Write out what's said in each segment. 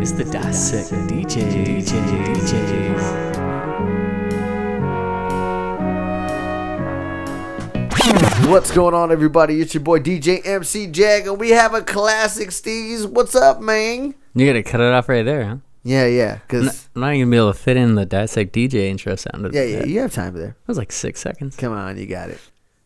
is the Dissect DJs. What's going on, everybody? It's your boy DJ MC Jag, and we have a classic. Steez, what's up, man? You gotta cut it off right there, huh? Yeah, because I'm not even gonna be able to fit in the Dissect DJ intro sound. yeah, you have time there. That was like 6 seconds. Come on, you got it.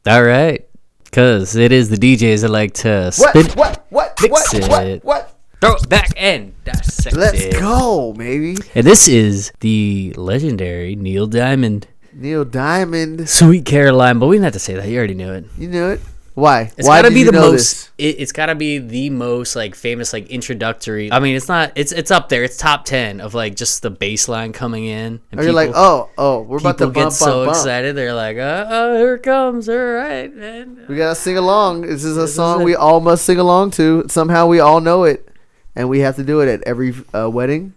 All right, because it is the DJs that like to spin. What? Throw it back and dissect Let's it. go, baby. And this is the legendary Neil Diamond. Neil Diamond. Sweet Caroline, but we didn't have to say that. You already knew it. You knew it. Why? It's Why gotta did be you the know most. this? It's gotta be the most like famous like introductory. I mean, it's not. It's up there. It's top 10 of like just the bass line coming in. And You're like, we're about to people get bump, so bump. excited. They're like, oh, here it comes. All right, man. We gotta sing along. This is a song we all must sing along to. Somehow we all know it, and we have to do it at every wedding,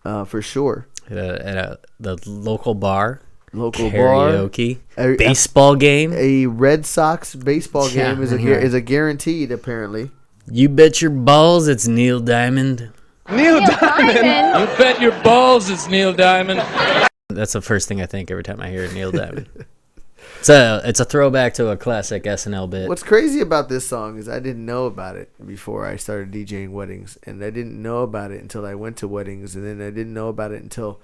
for sure. At the local bar. Local karaoke, bar, baseball game. A Red Sox baseball game is a guaranteed, apparently. You bet your balls it's Neil Diamond. Neil Diamond. You bet your balls it's Neil Diamond. That's the first thing I think every time I hear Neil Diamond. It's a throwback to a classic SNL bit. What's crazy about this song is I didn't know about it before I started DJing weddings, and I didn't know about it until I went to weddings, and then I didn't know about it until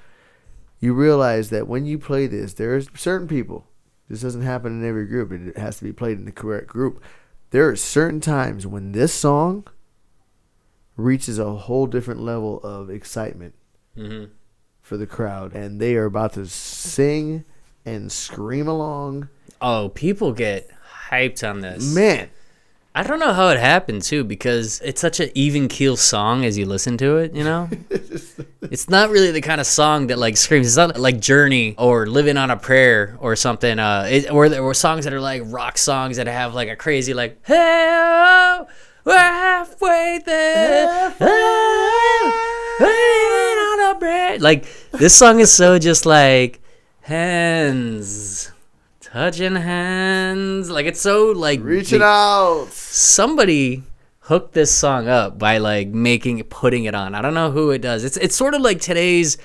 you realize that when you play this, there's certain people. This doesn't happen in every group. It has to be played in the correct group. There are certain times when this song reaches a whole different level of excitement for the crowd, and they are about to sing and scream along. Oh, people get hyped on this. Man. I don't know how it happened, too, because it's such an even-keel song as you listen to it, you know? It's not really the kind of song that, like, screams. It's not like Journey or Living on a Prayer or something. Or there were songs that are, like, rock songs that have, like, a crazy, like, hey, oh, we're halfway there. Living on a prayer. Like, this song is so just, like, hands. Touching hands. Like, it's so, like... Reaching out. Somebody hooked this song up by, like, putting it on. I don't know who it does. It's sort of like today's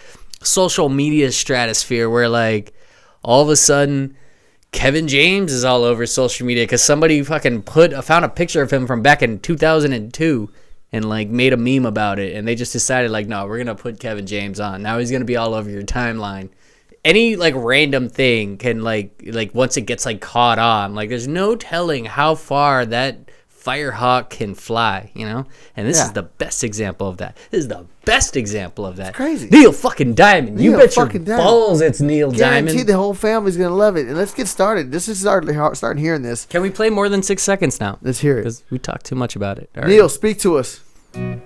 social media stratosphere where, like, all of a sudden Kevin James is all over social media because somebody fucking found a picture of him from back in 2002 and, like, made a meme about it. And they just decided, like, no, we're going to put Kevin James on. Now he's going to be all over your timeline. Any, like, random thing can, like once it gets, like, caught on, like, there's no telling how far that firehawk can fly, you know? And this is the best example of that. This is the best example of that. It's crazy. Neil fucking Diamond. You bet your balls it's Neil Diamond. Guaranteed the whole family's going to love it. And let's get started. This is starting hearing this. Can we play more than 6 seconds now? Let's hear it. Because we talked too much about it. All Neil, right. speak to us.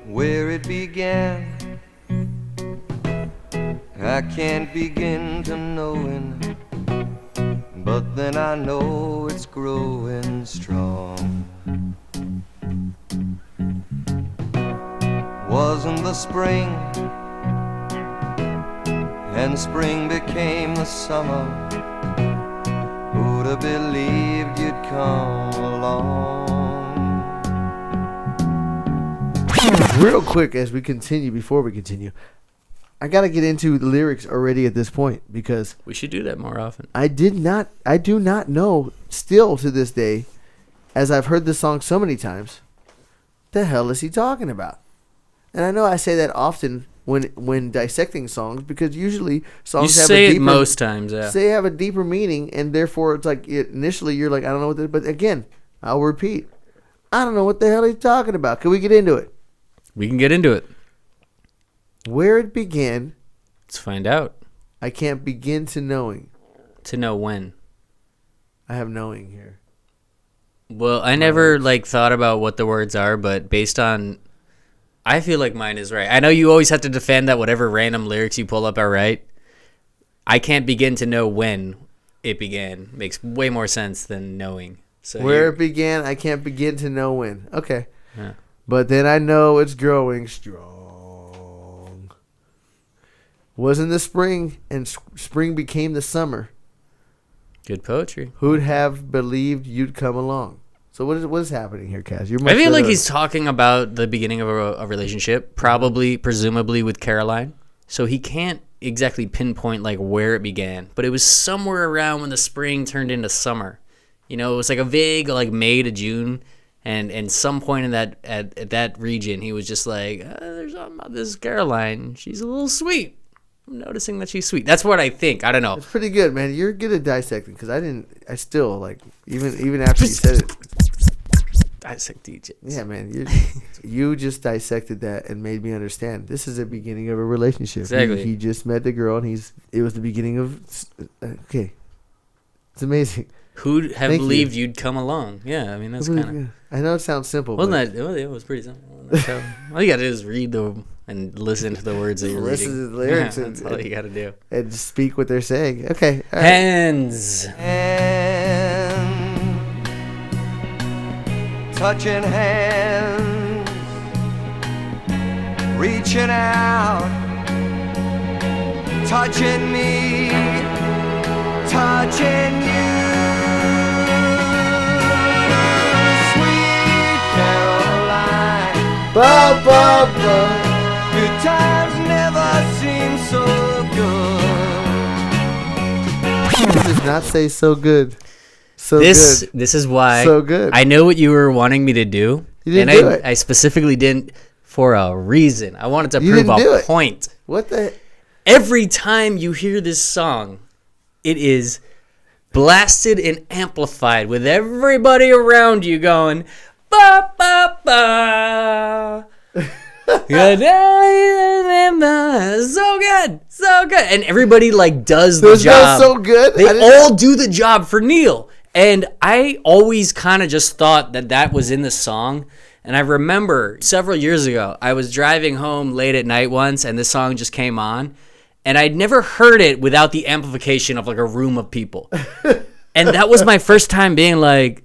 Where it began, I can't begin to knowing, but then I know it's growing strong. Wasn't the spring, and spring became the summer. Who'd have believed you'd come along? Real quick, before we continue, I got to get into the lyrics already at this point because We should do that more often. I do not know still to this day, as I've heard this song so many times, the hell is he talking about? And I know I say that often when dissecting songs because usually songs have say a it deeper, most times, yeah. They have a deeper meaning, and therefore it's like initially you're like, I don't know what this, but again, I'll repeat, I don't know what the hell he's talking about. Can we get into it? We can get into it. Where it began, Let's find out. I can't begin to knowing. To know when. I have knowing here. Well, I never like thought about what the words are, but based on, I feel like mine is right. I know you always have to defend that whatever random lyrics you pull up are right. I can't begin to know when it began. Makes way more sense than knowing. So Where it began, I can't begin to know when. Okay. Yeah. But then I know it's growing strong. Wasn't the spring, and spring became the summer. Good poetry. Who'd have believed you'd come along? So what is happening here, Kaz? You're I feel like he's talking about the beginning of a relationship, presumably with Caroline. So he can't exactly pinpoint like where it began, but it was somewhere around when the spring turned into summer. You know, it was like a vague like May to June, and some point in that at that region, he was just like, "There's something about this Caroline. She's a little sweet. I'm noticing that she's sweet." That's what I think. I don't know. It's pretty good, man. You're good at dissecting because I still like even after you said it. Dissect DJs. Yeah, man. You just dissected that and made me understand. This is the beginning of a relationship. Exactly. He just met the girl, and it was the beginning of. Okay, it's amazing. Who'd have believed you'd come along? Yeah, I mean that's kind of. I know it sounds simple. Wasn't that? It was pretty simple. All you gotta do is read and listen to the words that you're reading. Listen to the lyrics. Yeah, that's all you gotta do. And just speak what they're saying. Okay. All right. Hands. Touching hands, reaching out, touching me, touching you. Sweet Caroline, Ba, ba, ba. good times never seem so good. He does not say so good. This is why So good. I know what you were wanting me to do. You didn't and do it. I specifically didn't for a reason. I wanted to You prove didn't do a it. point. What the? Every time you hear this song, it is blasted and amplified with everybody around you going ba ba ba. So good, so good, and everybody like does the There's job. no so good. They all do the job for Neil, and I always kind of just thought that was in the song. And I remember several years ago, I was driving home late at night once, and this song just came on, and I'd never heard it without the amplification of like a room of people, and that was my first time being like.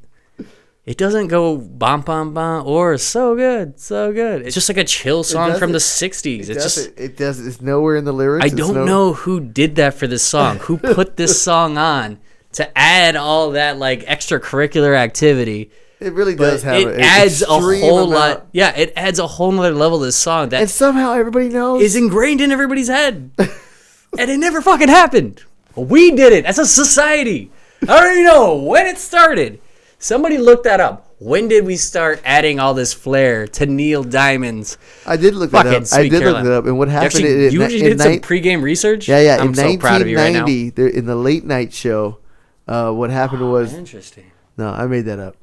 It doesn't go bom bom bom or so good, so good. It's just like a chill song from the 60s. It's nowhere in the lyrics. I don't know who did that for this song. Who put this song on to add all that like extracurricular activity. It really does have it adds a whole lot. Yeah, it adds a whole nother level to this song that and somehow everybody knows is ingrained in everybody's head. And it never fucking happened. We did it as a society. I don't even know when it started. Somebody look that up. When did we start adding all this flair to Neil Diamond's? I did look that up. I did look that up. And what happened? You actually did some pregame research. Yeah. I'm In so proud of you right now. 1990, in the late night show, what happened was interesting. No, I made that up.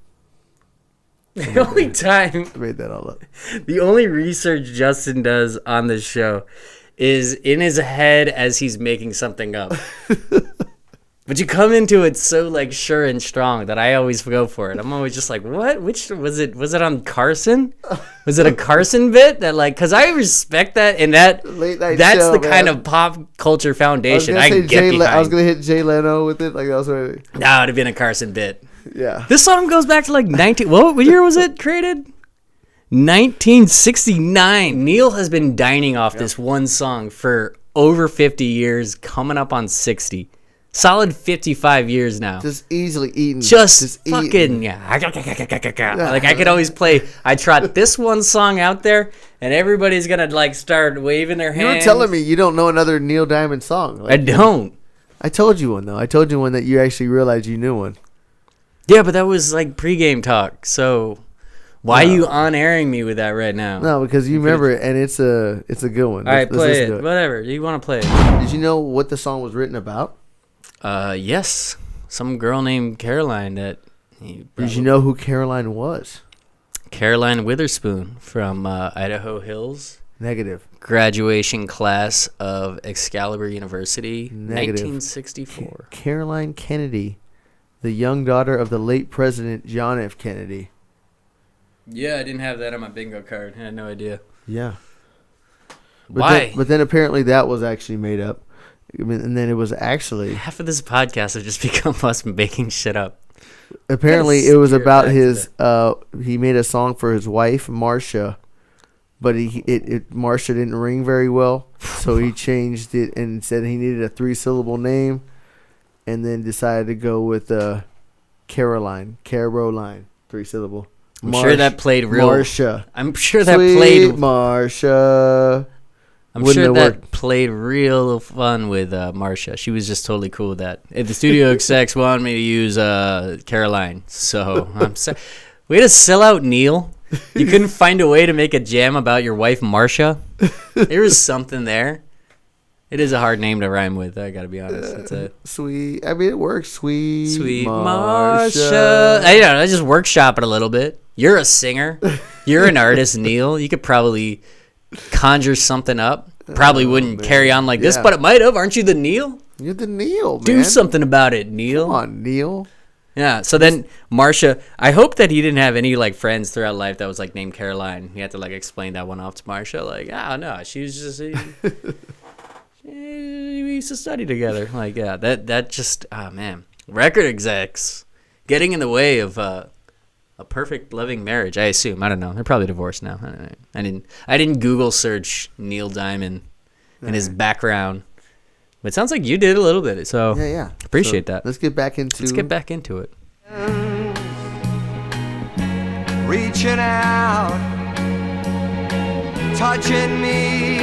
The only time I made that all up. The only research Justin does on this show is in his head as he's making something up. But you come into it so like sure and strong that I always go for it. I'm always just like, what? Which was it? Was it on Carson? Was it a Carson bit that like? Because I respect that and that. Late night that's show, the man. kind of pop culture foundation I get behind. I was gonna hit Jay Leno with it. Like that was what No, it'd have been a Carson bit. Yeah. This song goes back to like 19. What year was it created? 1969. Neil has been dining off this one song for over 50 years, coming up on 60. Solid 55 years now. Just easily eating. Just fucking, yeah. Like, I could always play. I trot this one song out there, and everybody's going to, like, start waving their hands. You were telling me you don't know another Neil Diamond song. Like, I don't. I told you one, though. I told you one that you actually realized you knew one. Yeah, but that was, like, pregame talk, so... Why are you on-airing me with that right now? No, because you remember it, and it's a good one. All right, play it. Whatever. You want to play it. Did you know what the song was written about? Yes. Some girl named Caroline that... Did you know who Caroline was? Caroline Witherspoon from Idaho Hills. Negative. Graduation class of Excalibur University. Negative. 1964. Caroline Kennedy, the young daughter of the late President John F. Kennedy. Yeah, I didn't have that on my bingo card. I had no idea. Yeah. Why? But then apparently that was actually made up. I mean, and then it was actually... Half of this podcast has just become us making shit up. Apparently it was about his... he made a song for his wife, Marcia. But Marcia didn't ring very well. So he changed it and said he needed a 3-syllable name. And then decided to go with Caroline. Caroline. 3-syllable. I'm sure that played real. Marsha. I'm sure that Sweet played. Marsha. I'm sure that played real fun with Marsha. She was just totally cool with that. If the studio execs wanted me to use Caroline, so I'm sorry. Way to sell out, Neil. You couldn't find a way to make a jam about your wife, Marsha? There was something there. It is a hard name to rhyme with, I gotta be honest. It's a sweet. I mean, it works. Sweet Marsha. I just workshop it a little bit. You're a singer. You're an artist, Neil. You could probably conjure something up. Probably wouldn't carry on like this, but it might have. Aren't you the Neil? You're the Neil, man. Do something about it, Neil. Come on, Neil. Yeah, so then Marsha, I hope that he didn't have any like friends throughout life that was like named Caroline. He had to like explain that one off to Marsha, like, no, she was just we used to study together. Like, yeah, that just, oh man, record execs getting in the way of a perfect loving marriage. I assume. I don't know. They're probably divorced now. I didn't Google search Neil Diamond and his background. But it sounds like you did a little bit, so yeah. Appreciate that. Let's get back into it. Reaching out, touching me,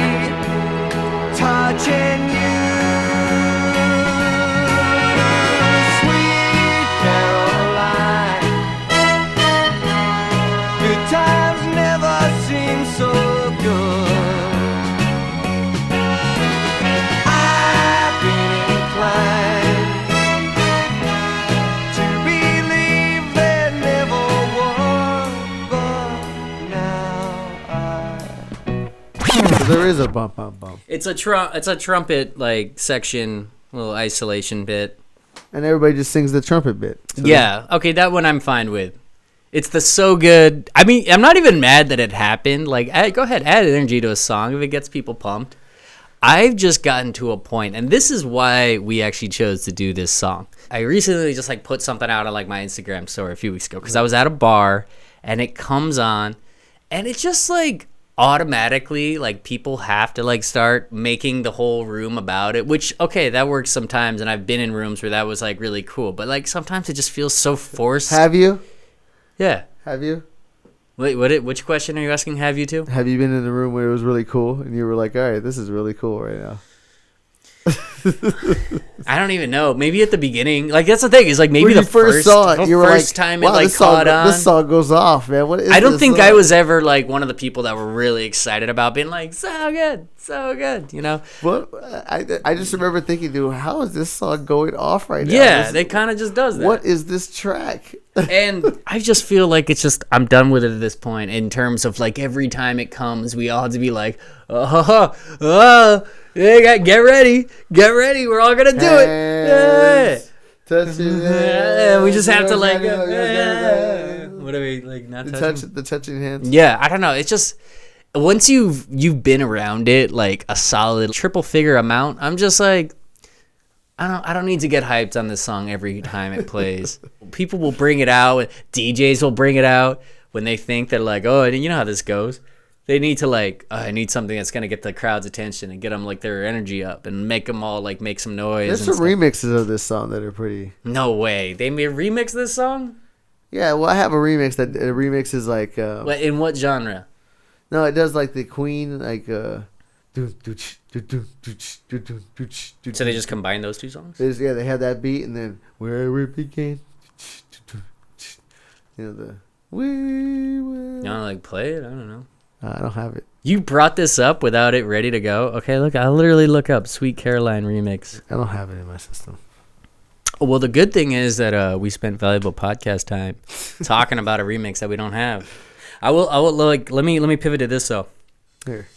touching you. Sweet Caroline, good times never seem so good. There is a bump. It's a trumpet like section, little isolation bit, and everybody just sings the trumpet bit. So okay, that one I'm fine with. It's the so good. I mean, I'm not even mad that it happened. Like, go ahead, add energy to a song if it gets people pumped. I've just gotten to a point, and this is why we actually chose to do this song. I recently just like put something out on like my Instagram story a few weeks ago because I was at a bar and it comes on, and it's just like automatically like people have to like start making the whole room about it, which okay, that works sometimes, and I've been in rooms where that was like really cool, but like sometimes it just feels so forced. Have you? Yeah. Have you? Wait, which question are you asking? Have you too? Have you been in a room where it was really cool and you were like, all right, this is really cool right now? I don't even know. Maybe at the beginning, like that's the thing is like maybe when the you first saw it, you were first like, time wow, it like caught on. This song goes off, man. What is? I don't think song? I was ever like one of the people that were really excited about being like so good, you know. Well, I just remember thinking, dude, how is this song going off right now? Yeah, they kind of just does that. What is this track? And I just feel like it's just I'm done with it at this point in terms of like every time it comes, we all have to be like, get ready, we're all gonna do it. Yeah. We just have to like, what are we like not touching? The touching hands. Yeah, I don't know. It's just once you've been around it like a solid triple figure amount, I'm just like, I don't need to get hyped on this song every time it plays. People will bring it out. DJs will bring it out when they think they're like, oh, you know how this goes. They need to like, I need something that's gonna get the crowd's attention and get them like their energy up and make them all like make some noise. There's some remixes of this song that are pretty. No way, they made remix this song. Yeah, well, I have a remix that remixes like. In what genre? No, it does like the Queen like. So they just combine those two songs? Yeah, they have that beat and then where it began. You know the we will. You wanna like play it? I don't know. I don't have it. You brought this up without it ready to go? Okay, look, I literally look up Sweet Caroline remix. I don't have it in my system. Well, the good thing is that we spent valuable podcast time talking about a remix that we don't have. I will like let me pivot to this though. Here.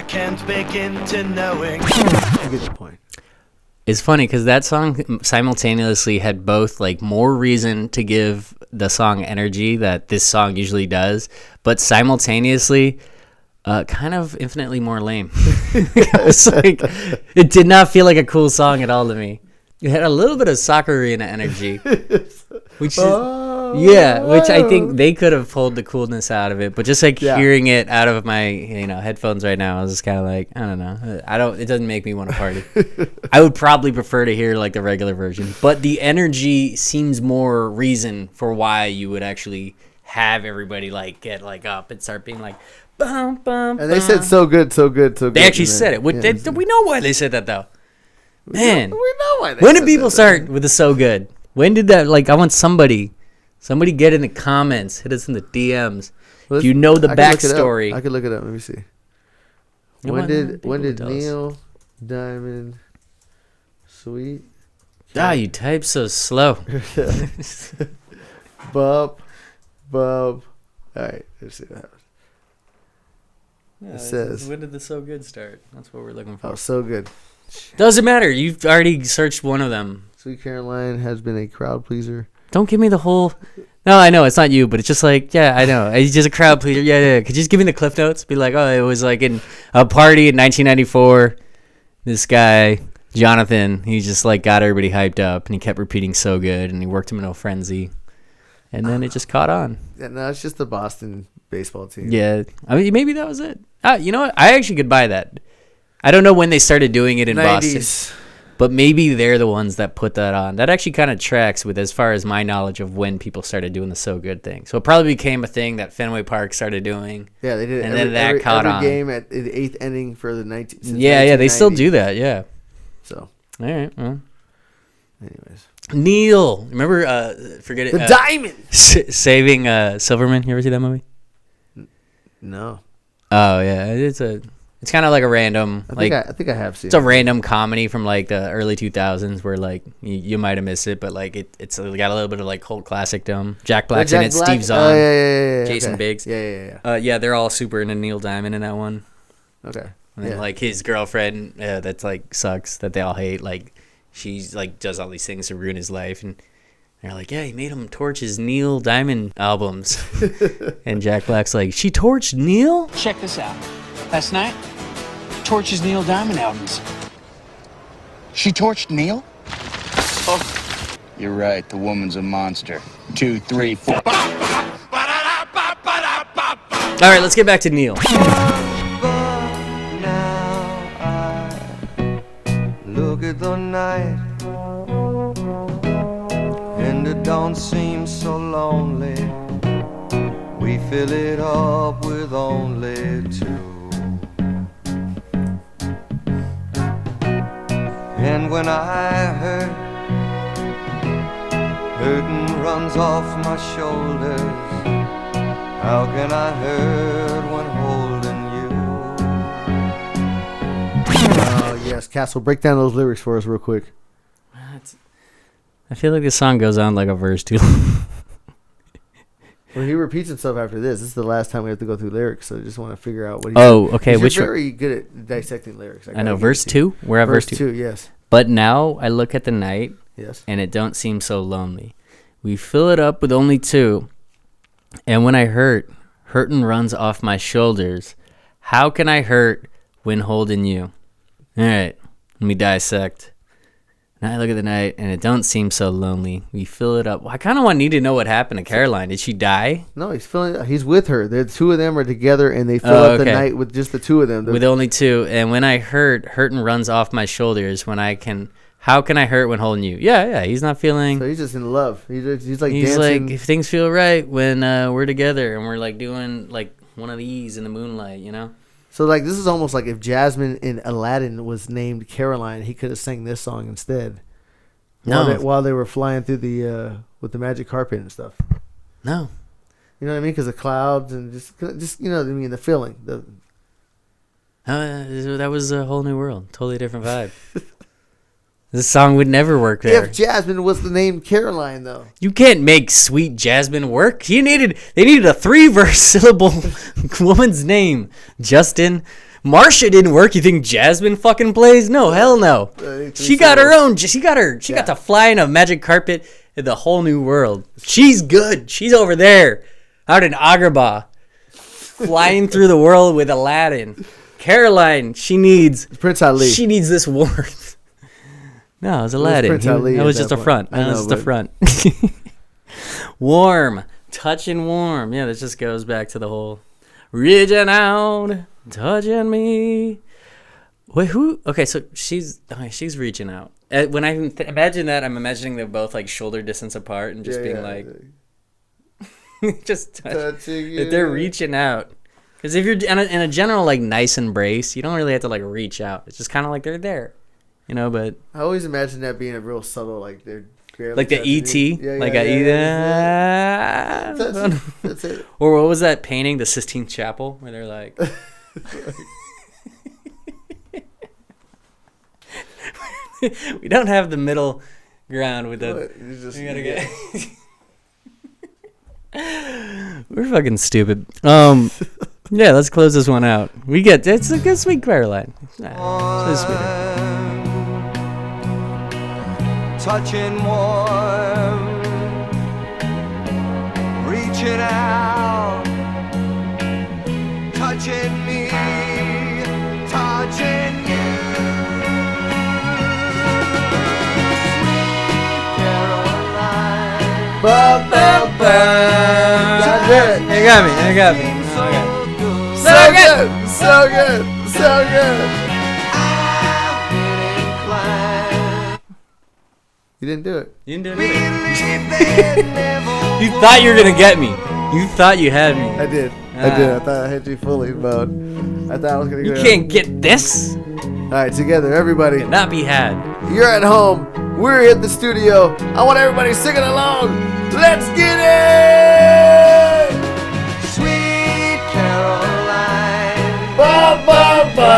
Can't begin to knowing. You get the point. It's funny because that song simultaneously had both like more reason to give the song energy that this song usually does, but simultaneously kind of infinitely more lame. It's like, it did not feel like a cool song at all to me. It had a little bit of soccer arena energy, which I think they could have pulled the coolness out of it. But just like hearing it out of my headphones right now, I was just kind of like, I don't know. It doesn't make me want to party. I would probably prefer to hear like the regular version, but the energy seems more reason for why you would actually have everybody like get like up and start being like, bum, bum, and they said so good. They actually said it. We know why they said that though. Man, we know why. When did people start with the so good? When did that? Like, I want somebody get in the comments, hit us in the DMs. If you know the backstory. I could look it up. Let me see. When did Neil Diamond Sweet? You type so slow. Bub. All right, let's see what happens. Yeah, it says, when did the so good start? That's what we're looking for. Oh, so good. Doesn't matter. You've already searched one of them. Sweet Caroline has been a crowd pleaser. Don't give me the whole. No, I know it's not you, but it's just like, yeah, I know. It's just a crowd pleaser. Yeah. Could you just give me the cliff notes? Be like, oh, it was like in a party in 1994. This guy, Jonathan, he just like got everybody hyped up, and he kept repeating so good, and he worked him into a frenzy, and then it just caught on. Yeah, no, it's just the Boston baseball team. Yeah, I mean, maybe that was it. You know what? I actually could buy that. I don't know when they started doing it in 90s. Boston, but maybe they're the ones that put that on. That actually kind of tracks with as far as my knowledge of when people started doing the so good thing. So it probably became a thing that Fenway Park started doing. Yeah, they did. And then that caught on. Every game at the 8th inning for the 19. Yeah, they still do that. Yeah. So. All right. Well. Anyways. Neil, remember? Forget it. The Diamond. Saving Silverman. You ever see that movie? No. Oh yeah, it's kind of like a random. I think I have seen. It's a random comedy from like the early 2000s where like you might have missed it, but like it's got a little bit of like cult classicdom. Jack Black's in it. Steve Zahn. Yeah. Jason Okay. Biggs. Yeah. They're all super into Neil Diamond in that one. Okay. And then like his girlfriend, that's like sucks that they all hate. Like she's like does all these things to ruin his life, and they're like, yeah, he made him torch his Neil Diamond albums. And Jack Black's like, she torched Neil? Check this out. Last night, torches Neil Diamond albums. She torched Neil? Oh, you're right. The woman's a monster. 2, 3, 4. All right, let's get back to Neil. But now I look at the night, and it don't seem so lonely. We fill it up with only 2. And when I hurtin' runs off my shoulders, how can I hurt when holding you? Yes, Castle, break down those lyrics for us real quick. I feel like this song goes on like a verse too. Well, he repeats himself after this. This is the last time we have to go through lyrics, so I just want to figure out what. Okay. You're very good at dissecting lyrics. I know verse 2. We're at verse 2. Yes. But now I look at the night. Yes. And it don't seem so lonely. We fill it up with only 2. And when I hurtin' runs off my shoulders. How can I hurt when holding you? All right, let me dissect. Now I look at the night, and it don't seem so lonely. We fill it up. Well, I kind of need to know what happened to Caroline. Did she die? No, he's with her. The 2 of them are together, and they fill up the night with just the 2 of them. With only 2. And when I hurtin' runs off my shoulders. How can I hurt when holding you? Yeah. He's not feeling. So he's just in love. He's like he's dancing. Like, if things feel right when we're together and we're like doing like one of these in the moonlight, you know. So like this is almost like if Jasmine in Aladdin was named Caroline, he could have sang this song instead. While they were flying through the with the magic carpet and stuff. No. You know what I mean? Because the clouds and just you know what I mean, the feeling. That was a whole new world, totally different vibe. This song would never work there. If Jasmine was the name Caroline, though. You can't make Sweet Jasmine work. They needed a 3-verse syllable woman's name. Justin. Marcia didn't work. You think Jasmine fucking plays? No, hell no. She got her own. She got to fly in a magic carpet in the whole new world. She's good. She's over there, out in Agrabah, flying through the world with Aladdin. Caroline, she needs Prince Ali. She needs this warmth. No, it was Aladdin. Prince Ali That at was that just a point. front. I That know, was just a but- front. Warm, touching warm. Yeah, this just goes back to the whole reaching out, touching me. Wait, who? Okay, so she's reaching out. When I imagine that, I'm imagining they're both like shoulder distance apart and just being like, just touching you. if they're reaching out. Because if you're in a general like nice embrace, you don't really have to like reach out. It's just kind of like they're there, you know. But I always imagine that being a real subtle, like they're like the ET, like that's it. Or what was that painting, the Sistine Chapel, where they're like, we don't have the middle ground with the. We gotta get. We're fucking stupid. Yeah, let's close this one out. It's a good sweet Caroline. So sweet. Touching warm, reaching out, touching me, touching you. Sweet Caroline. You got me. So good, so good, so good. I've been inclined. You didn't do it. You didn't do it Believe either. it never You thought you were gonna get me. You thought you had me. I did. I did. I thought I had you fully, but I thought I was gonna go. You can't get this. All right, together, everybody. Cannot be had. You're at home. We're at the studio. I want everybody singing along. Let's get it! Sweet Caroline. Ba, ba, ba.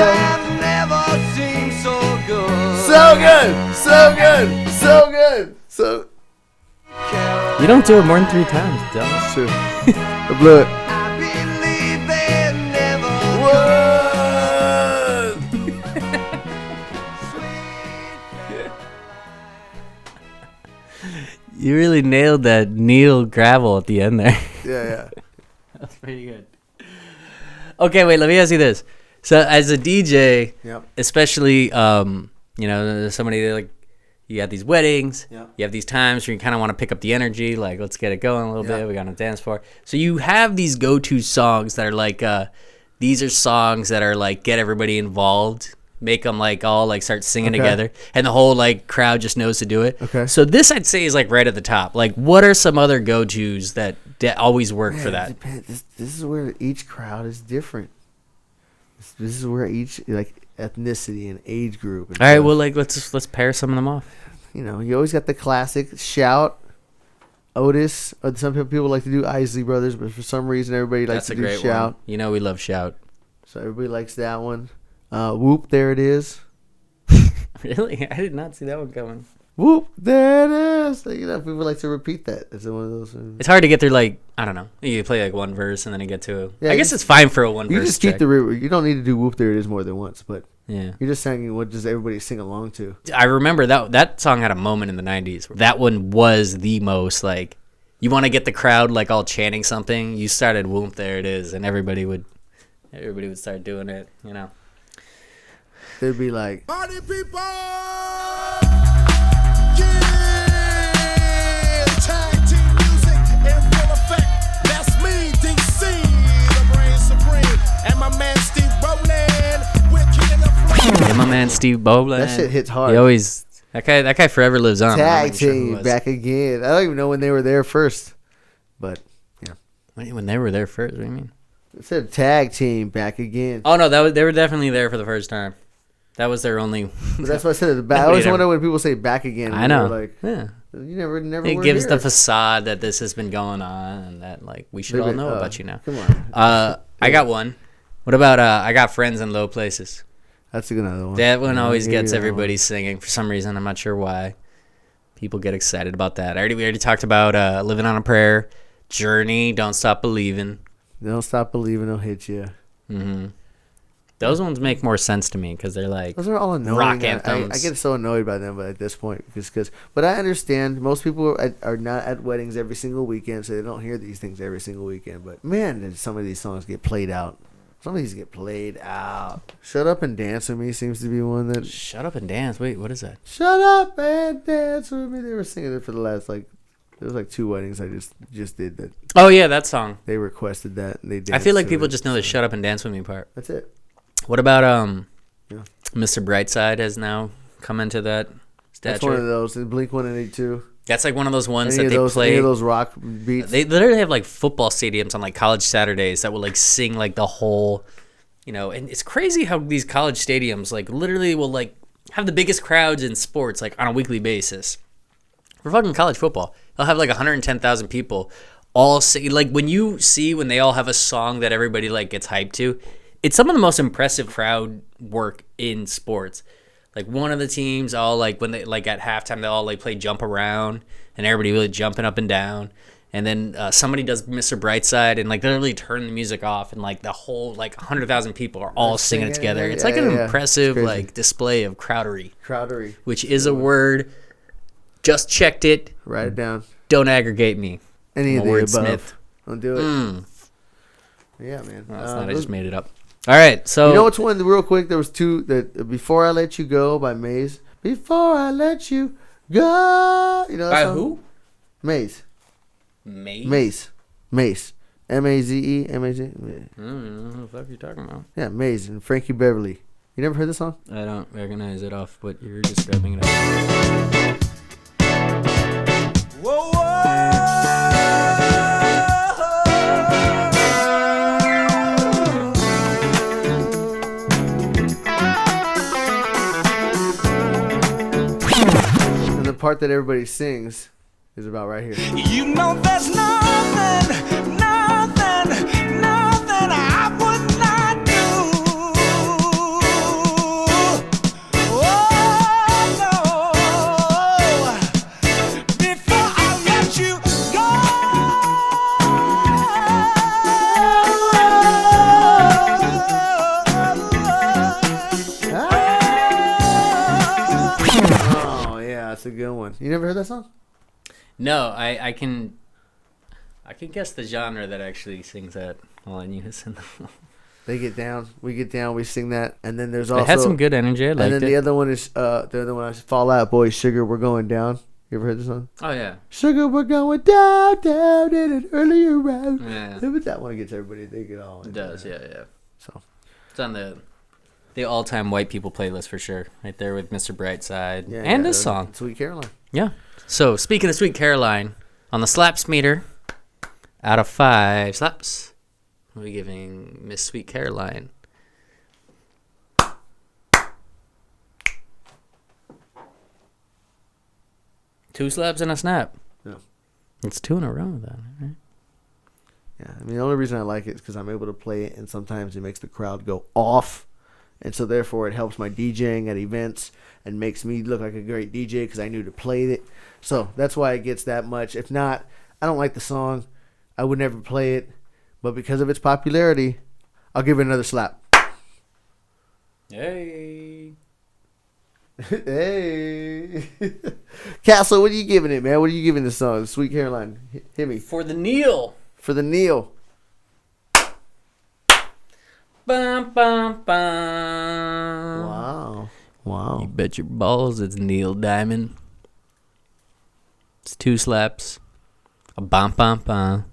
Times never seem so good. So good, so good, so good. So Caroline. You don't do it more than 3 times, dumb. that's true. I blew it. I believe they never You really nailed that Neil gravel at the end there. Yeah. That's pretty good. Okay, wait, let me ask you this. So as a DJ, Yep. especially you know, there's somebody like you have these weddings, Yep. you have these times where you kind of want to pick up the energy, like let's get it going a little Yep. bit, we got to dance for. So you have these go-to songs that are like these are songs that are like get everybody involved, make them like all like start singing Okay. together, and the whole like crowd just knows to do it. Okay. So this I'd say is like right at the top. Like what are some other go-tos that always work for that? It depends. This is where each crowd is different. This is where each like ethnicity and age group. And All right, stuff. well, like let's pair some of them off. You know, you always got the classic Shout, Otis. Or some people like to do Isley Brothers, but for some reason everybody likes That's a to do great Shout. one. You know we love Shout. So everybody likes that one. Whoop, there it is. Really? I did not see that one coming. Whoop, there it is. So, you know, people like to repeat that. It's one of those. It's hard to get through, like, I don't know. You play like one verse and then you get to Yeah, I guess it's fine for a one You verse. just keep track. you don't need to do Whoop, there it is more than once, but Yeah. you're just singing what does everybody sing along to. I remember that song had a moment in the 90s. That one was the most, like, you want to get the crowd, like, all chanting something. You started Whoop, there it is, and everybody would start doing it, you know. They'd be like, Party people! Yeah! Tag team music in full effect. That's me, DC, the brain supreme. And my man Steve Rowland. We're kicking the floor. Yeah, my man Steve Boland. that shit hits hard. He always, that guy forever lives on. I'm not Tag even sure who it team was. back again. I don't even know when they were there first, but yeah, When they were there first, what do you mean? it said tag team back again. Oh, no, they were definitely there for the first time. That was their only. But that's what I said. I Nobody always ever- wonder when people say back again. I when they're know. Like, Yeah. you never It were gives here. the facade that this has been going on and that, like, we should all know about you now. Come on. I got one. What about I Got Friends in Low Places? That's a good another one. That one Yeah, always I'll give gets you that one. everybody singing for some reason. I'm not sure why. People get excited about that. We already talked about Living on a Prayer, Journey, Don't Stop Believing. Don't stop believing, they'll hit you. Mm-hmm. Those ones make more sense to me because they're like those are all annoying. rock anthems. I get so annoyed by them, but at this point, but I understand most people are not at weddings every single weekend, so they don't hear these things every single weekend. But man, did some of these songs get played out. Some of these get played out. Shut Up and Dance With Me seems to be one that. Shut Up and Dance. Wait, what is that? Shut Up and Dance With Me. They were singing it for the last there was like 2 weddings I just did that. Oh yeah, that song. They requested that and they did. I feel like people just know the "Shut Up and Dance With Me" part. That's it. What about Mr. Brightside has now come into that stature? That's one of those. Blink-182. That's like one of those ones Any that they play. Any of those rock beats. They literally have like football stadiums on like college Saturdays that will like sing like the whole, and it's crazy how these college stadiums like literally will like have the biggest crowds in sports like on a weekly basis. For fucking college football, they'll have like 110,000 people all sing. Like when they all have a song that everybody like gets hyped to, it's some of the most impressive crowd work in sports. Like one of the teams all like when they like at halftime they all like play Jump Around and everybody really jumping up and down. And then somebody does Mr. Brightside and like they literally turn the music off and like the whole like 100,000 people are all singing it together. It's like an impressive like display of crowdery. Crowdery. Which is a word. Just checked it. Write it down. Don't aggregate me. Any of the above. Smith. Don't do it. Yeah, man. No, it's not. I just made it up. All right, so you know what's one real quick? There was 2 that "Before I Let You Go" by Maze. Before I let you go. You know that by song? who? Maze. Maze. Maze. M-A-Z-E. M-A-Z. I don't know what the fuck you're talking about. Yeah, Maze and Frankie Beverly. You never heard this song? I don't recognize it off, but you're describing it. Out. Whoa, whoa. And the part that everybody sings is about right here. You know there's nothing I would not do. Oh, no. Before I let you go. Oh, yeah, that's a good one. You never heard that song? No, I can guess the genre that actually sings that all in unison. They get down, we get down, we sing that, and then there's also it had some good energy. I liked and then it. the other one is is Fall Out Boy, Sugar, We're Going Down. You ever heard this song? Oh yeah. Sugar, we're going down, down in an earlier round. Yeah. But that one gets everybody. They get all. It does. Yeah. So it's on the all-time white people playlist for sure, right there with Mr. Brightside yeah, and this song. Sweet Caroline. Yeah. So speaking of Sweet Caroline, on the slaps meter, out of 5 slaps, we'll be giving Miss Sweet Caroline 2 slaps and a snap. Yeah. It's 2 in a row, then, right? Yeah, I mean, the only reason I like it is because I'm able to play it, and sometimes it makes the crowd go off, and so therefore it helps my DJing at events and makes me look like a great DJ because I knew to play it. So that's why it gets that much. If not, I don't like the song. I would never play it, but because of its popularity, I'll give it another slap. Hey. Hey. Castle, what are you giving it, man? What are you giving this song? Sweet Caroline. Hit me. For the kneel. For the kneel. Bum, bum, bum. Wow. Wow. You bet your balls it's Neil Diamond. It's 2 slaps. A bum, bum, bum.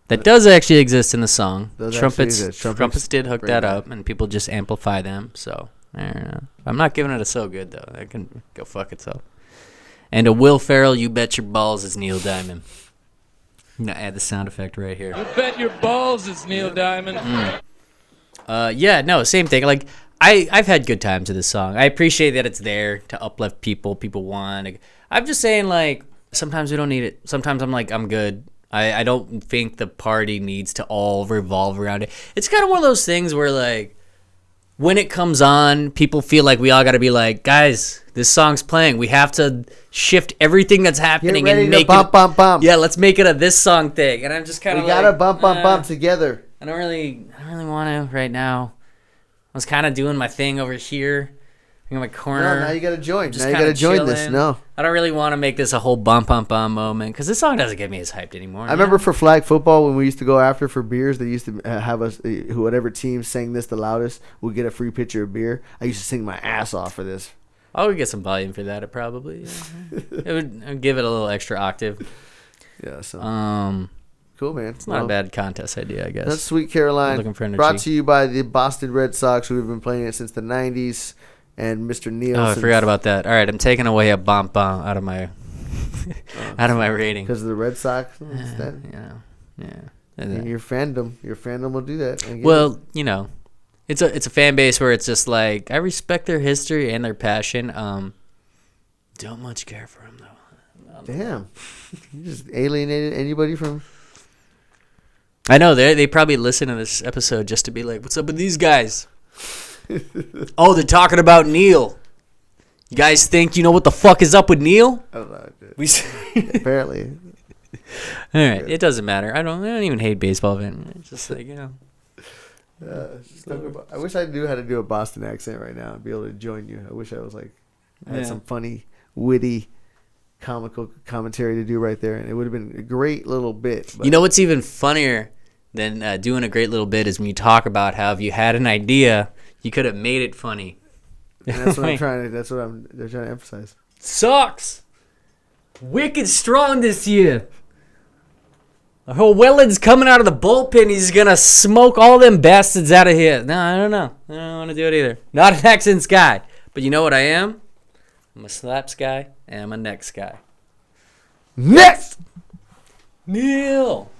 That does actually exist in the song. Trumpets did hook that up, and people just amplify them. So, I don't know. I'm not giving it a so good, though. That can go fuck itself. And a Will Ferrell, you bet your balls it's Neil Diamond. I'm going to add the sound effect right here. You bet your balls it's Neil Diamond. Yeah, no, same thing. Like, I've had good times with this song. I appreciate that it's there to uplift people. People want. I'm just saying, like, sometimes we don't need it. Sometimes I'm like, I'm good. I don't think the party needs to all revolve around it. It's kind of one of those things where, like, when it comes on, people feel like we all got to be like, guys, this song's playing. We have to shift everything that's happening and make bump, it. Bump, bump. Yeah, let's make it a this song thing. And I'm just kind of We gotta bump, bump, bump together. I don't really want to right now. was kind of doing my thing over here in my corner. No, now you got to join. Just Now you got to kinda join this. chilling. No. I don't really want to make this a whole bump moment because this song doesn't get me as hyped anymore. I remember for flag football when we used to go after for beers, they used to have us, whatever team sang this the loudest would get a free pitcher of beer. I used to sing my ass off for this. I would get some volume for that. It probably I'd give it a little extra octave. Yeah. So Cool, man. It's not a bad contest idea, I guess. That's Sweet Caroline. Looking for energy. Brought to you by the Boston Red Sox, who have been playing it since the 90s, and Mr. Neil. Oh, I forgot about that. All right, I'm taking away a bomb out of my out of my rating. Because of the Red Sox? Yeah. And your fandom will do that. Well, it's a fan base where it's just like, I respect their history and their passion. Don't much care for them, though. Damn. You just alienated anybody from... I know, they probably listen to this episode just to be like, what's up with these guys? Oh, they're talking about Neil. You guys think you know what the fuck is up with Neil? I don't know. Apparently. All right, it doesn't matter. I don't even hate baseball. It's just like, I wish I knew how to do a Boston accent right now and be able to join you. I wish I was like, I had some funny, witty, comical commentary to do right there, and it would have been a great little bit. But. You know what's even funnier than doing a great little bit is when you talk about how if you had an idea, you could have made it funny. And that's what I'm trying to. That's what they're trying to emphasize. Sucks. Wicked strong this year. Whelan's coming out of the bullpen. He's gonna smoke all them bastards out of here. No, I don't know. I don't want to do it either. Not an accents guy, but you know what I am? I'm a slaps guy and I'm a next guy. Next, Neil.